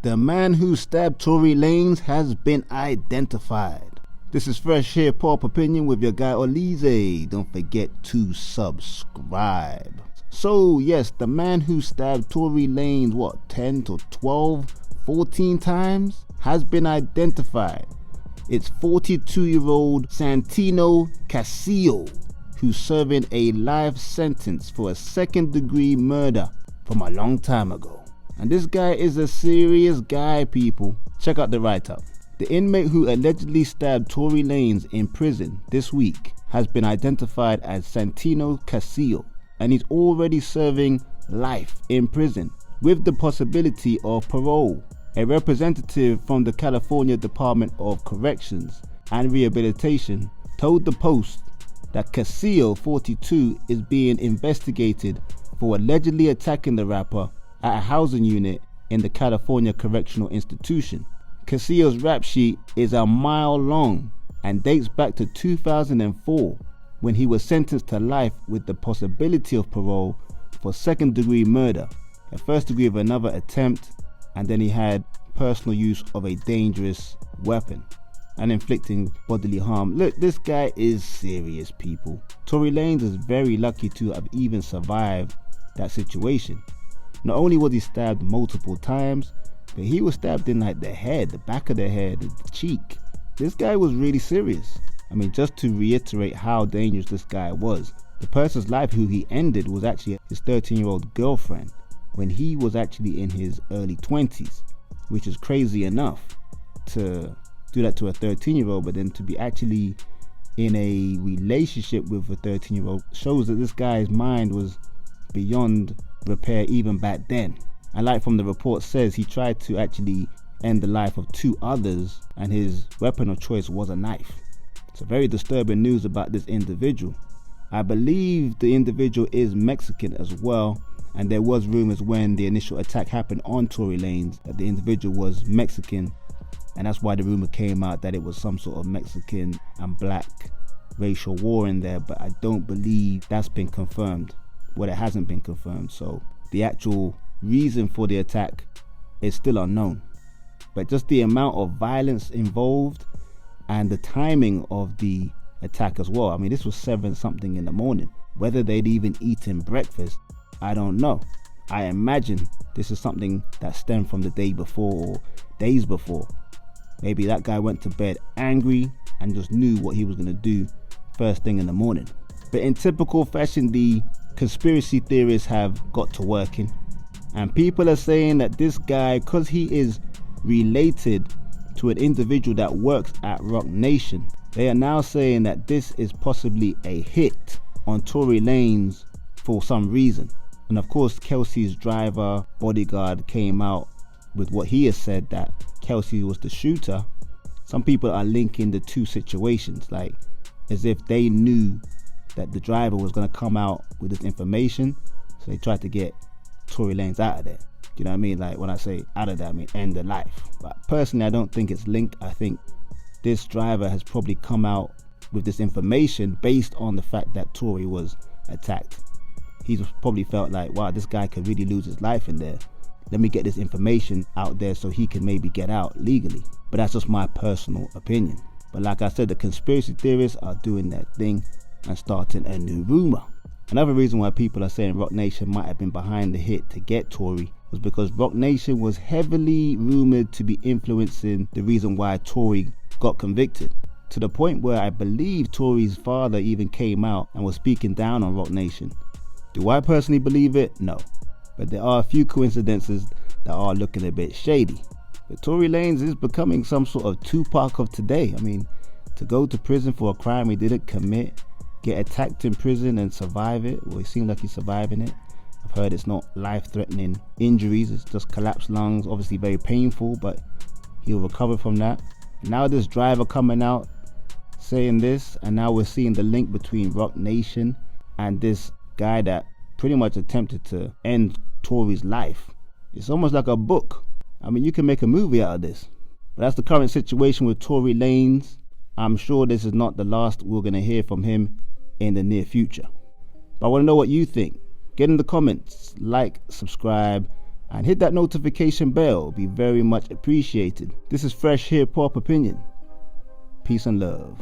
The man who stabbed Tory Lanez has been identified. This is Fresh Hip Hop Opinion with your guy Olize. Don't forget to subscribe. So yes, the man who stabbed Tory Lanez 10 to 12, 14 times has been identified. It's 42-year-old Santino Casillo, who's serving a life sentence for a second-degree murder from a long time ago. And this guy is a serious guy, people. Check out the write-up. The inmate who allegedly stabbed Tory Lanez in prison this week has been identified as Santino Casillo, and he's already serving life in prison with the possibility of parole. A representative from the California Department of Corrections and Rehabilitation told the Post that Casillo, 42, is being investigated for allegedly attacking the rapper at a housing unit in the California Correctional Institution. Casillo's rap sheet is a mile long and dates back to 2004, when he was sentenced to life with the possibility of parole for second-degree murder, a first degree of another attempt, and then he had personal use of a dangerous weapon and inflicting bodily harm. Look, this guy is serious, people. Tory Lanez is very lucky to have even survived that situation. Not only was he stabbed multiple times, but he was stabbed in like the head, the back of the head, the cheek. This guy was really serious. I mean, just to reiterate how dangerous this guy was, the person's life who he ended was actually his 13-year-old girlfriend when he was actually in his early 20s, which is crazy enough to do that to a 13-year-old, but then to be actually in a relationship with a 13-year-old shows that this guy's mind was beyond repair even back then. And like from the report says, he tried to actually end the life of 2 others, and his weapon of choice was a knife. It's very disturbing news about this individual. I believe the individual is Mexican as well, and there was rumors when the initial attack happened on Tory Lanez that the individual was Mexican, and that's why the rumor came out that it was some sort of Mexican and black racial war in there, but I don't believe that's been confirmed. Well, it hasn't been confirmed, so the actual reason for the attack is still unknown. But just the amount of violence involved and the timing of the attack as well. I mean, this was 7 something in the morning. Whether they'd even eaten breakfast, I don't know. I imagine this is something that stemmed from the day before or days before. Maybe that guy went to bed angry and just knew what he was going to do first thing in the morning. But in typical fashion, the conspiracy theorists have got to working, and people are saying that this guy, because he is related to an individual that works at Rock Nation, they are now saying that this is possibly a hit on Tory Lanez for some reason. And of course, Kelsey's driver bodyguard came out with what he has said, that Kelsey was the shooter. Some people are linking the two situations, like as if they knew that the driver was going to come out with this information, so they tried to get Tory Lanez out of there. You know what I mean? Like when I say out of there, I mean end the life. But personally, I don't think it's linked. I think this driver has probably come out with this information based on the fact that Tory was attacked. He's probably felt like, wow, this guy could really lose his life in there. Let me get this information out there so he can maybe get out legally. But that's just my personal opinion. But like I said, the conspiracy theorists are doing their thing and starting a new rumor. Another reason why people are saying Rock Nation might have been behind the hit to get Tory was because Rock Nation was heavily rumored to be influencing the reason why Tory got convicted, to the point where I believe Tory's father even came out and was speaking down on Rock Nation. Do I personally believe it? No. But there are a few coincidences that are looking a bit shady. But Tory Lanez is becoming some sort of Tupac of today. I mean, to go to prison for a crime he didn't commit, get attacked in prison and survive it. Well, it seems like he's surviving it. I've heard it's not life-threatening injuries, it's just collapsed lungs, obviously very painful, but he'll recover from that. Now this driver coming out saying this, and now we're seeing the link between Rock Nation and this guy that pretty much attempted to end Tory's life. It's almost like a book. I mean, you can make a movie out of this. But that's the current situation with Tory Lanez. I'm sure this is not the last we're going to hear from him in the near future. But I want to know what you think. Get in the comments, like, subscribe, And hit that notification bell, be very much appreciated. This is Fresh Hip Hop Opinion. Peace and love.